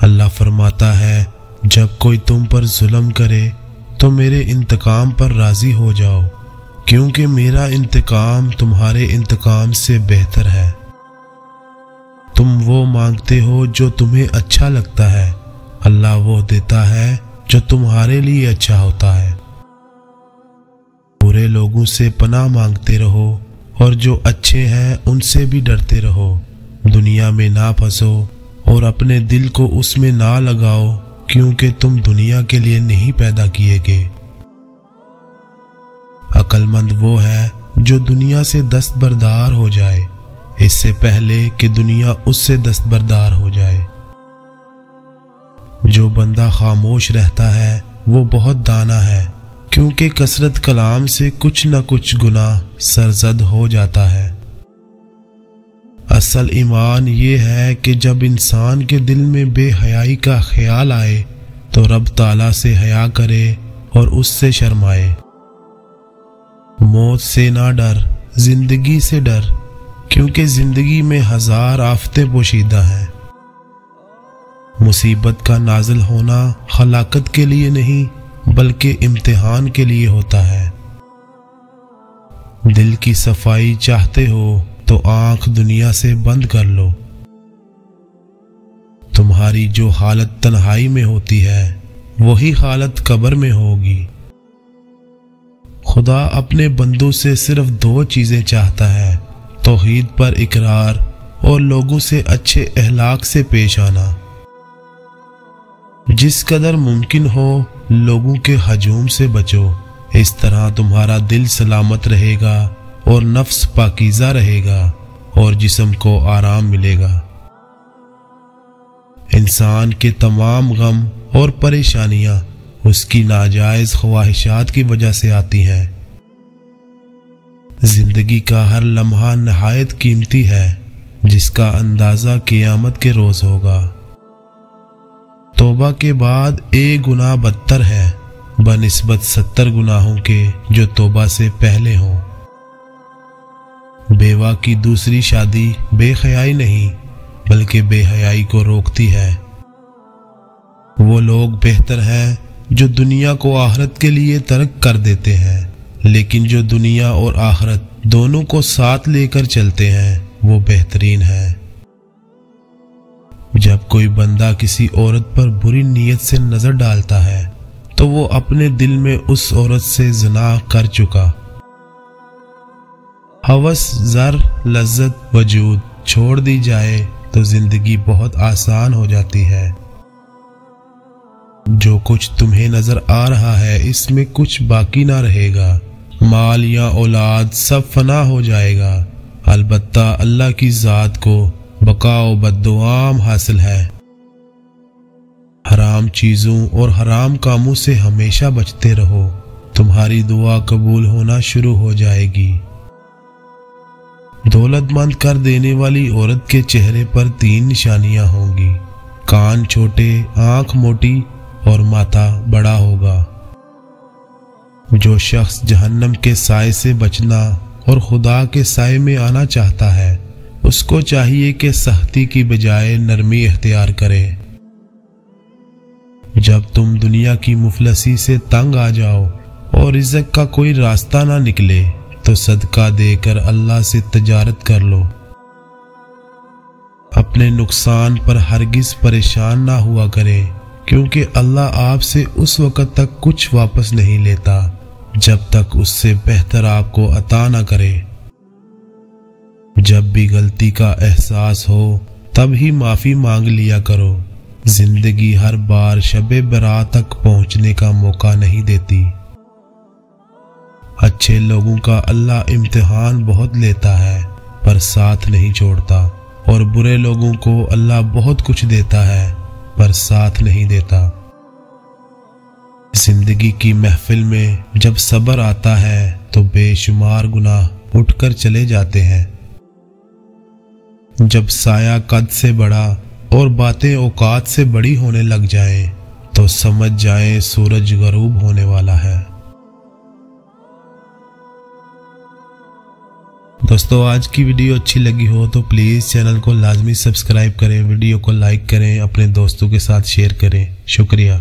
اللہ فرماتا ہے جب کوئی تم پر ظلم کرے تو میرے انتقام پر راضی ہو جاؤ، کیونکہ میرا انتقام تمہارے انتقام سے بہتر ہے۔ تم وہ مانگتے ہو جو تمہیں اچھا لگتا ہے، اللہ وہ دیتا ہے جو تمہارے لیے اچھا ہوتا ہے۔ برے لوگوں سے پناہ مانگتے رہو اور جو اچھے ہیں ان سے بھی ڈرتے رہو۔ دنیا میں نہ پھنسو اور اپنے دل کو اس میں نہ لگاؤ، کیونکہ تم دنیا کے لیے نہیں پیدا کیے گئے۔ عقل مند وہ ہے جو دنیا سے دستبردار ہو جائے اس سے پہلے کہ دنیا اس سے دستبردار ہو جائے۔ جو بندہ خاموش رہتا ہے وہ بہت دانا ہے، کیونکہ کثرت کلام سے کچھ نہ کچھ گناہ سرزد ہو جاتا ہے۔ اصل ایمان یہ ہے کہ جب انسان کے دل میں بے حیائی کا خیال آئے تو رب تعالیٰ سے حیا کرے اور اس سے شرمائے۔ موت سے نہ ڈر، زندگی سے ڈر، کیونکہ زندگی میں ہزار آفتیں پوشیدہ ہیں۔ مصیبت کا نازل ہونا ہلاکت کے لیے نہیں بلکہ امتحان کے لیے ہوتا ہے۔ دل کی صفائی چاہتے ہو تو آنکھ دنیا سے بند کر لو۔ تمہاری جو حالت تنہائی میں ہوتی ہے وہی حالت قبر میں ہوگی۔ خدا اپنے بندوں سے صرف دو چیزیں چاہتا ہے، توحید پر اقرار اور لوگوں سے اچھے اخلاق سے پیش آنا۔ جس قدر ممکن ہو لوگوں کے ہجوم سے بچو، اس طرح تمہارا دل سلامت رہے گا اور نفس پاکیزہ رہے گا اور جسم کو آرام ملے گا۔ انسان کے تمام غم اور پریشانیاں اس کی ناجائز خواہشات کی وجہ سے آتی ہیں۔ زندگی کا ہر لمحہ نہایت قیمتی ہے، جس کا اندازہ قیامت کے روز ہوگا۔ توبہ کے بعد ایک گناہ بدتر ہے بنسبت 70 گناہوں کے جو توبہ سے پہلے ہوں۔ بیوہ کی دوسری شادی بے حیائی نہیں بلکہ بے حیائی کو روکتی ہے۔ وہ لوگ بہتر ہیں جو دنیا کو آخرت کے لیے ترک کر دیتے ہیں، لیکن جو دنیا اور آخرت دونوں کو ساتھ لے کر چلتے ہیں وہ بہترین ہیں۔ جب کوئی بندہ کسی عورت پر بری نیت سے نظر ڈالتا ہے تو وہ اپنے دل میں اس عورت سے زنا کر چکا۔ ہوس، زر، لذت، وجود چھوڑ دی جائے تو زندگی بہت آسان ہو جاتی ہے۔ جو کچھ تمہیں نظر آ رہا ہے اس میں کچھ باقی نہ رہے گا، مال یا اولاد سب فنا ہو جائے گا، البتہ اللہ کی ذات کو بقا و بددوام حاصل ہے۔ حرام چیزوں اور حرام کاموں سے ہمیشہ بچتے رہو، تمہاری دعا قبول ہونا شروع ہو جائے گی۔ دولت مند کر دینے والی عورت کے چہرے پر 3 نشانیاں ہوں گی، کان چھوٹے، آنکھ موٹی اور ماتھا بڑا ہوگا۔ جو شخص جہنم کے سائے سے بچنا اور خدا کے سائے میں آنا چاہتا ہے اس کو چاہیے کہ سختی کی بجائے نرمی اختیار کرے۔ جب تم دنیا کی مفلسی سے تنگ آ جاؤ اور رزق کا کوئی راستہ نہ نکلے تو صدقہ دے کر اللہ سے تجارت کر لو۔ اپنے نقصان پر ہرگز پریشان نہ ہوا کرے، کیونکہ اللہ آپ سے اس وقت تک کچھ واپس نہیں لیتا جب تک اس سے بہتر آپ کو عطا نہ کرے۔ جب بھی غلطی کا احساس ہو تب ہی معافی مانگ لیا کرو، زندگی ہر بار شب برات تک پہنچنے کا موقع نہیں دیتی۔ اچھے لوگوں کا اللہ امتحان بہت لیتا ہے پر ساتھ نہیں چھوڑتا، اور برے لوگوں کو اللہ بہت کچھ دیتا ہے پر ساتھ نہیں دیتا۔ زندگی کی محفل میں جب صبر آتا ہے تو بے شمار گناہ اٹھ کر چلے جاتے ہیں۔ جب سایہ قد سے بڑا اور باتیں اوقات سے بڑی ہونے لگ جائیں تو سمجھ جائیں سورج غروب ہونے والا ہے۔ دوستو آج کی ویڈیو اچھی لگی ہو تو پلیز چینل کو لازمی سبسکرائب کریں، ویڈیو کو لائک کریں، اپنے دوستوں کے ساتھ شیئر کریں۔ شکریہ۔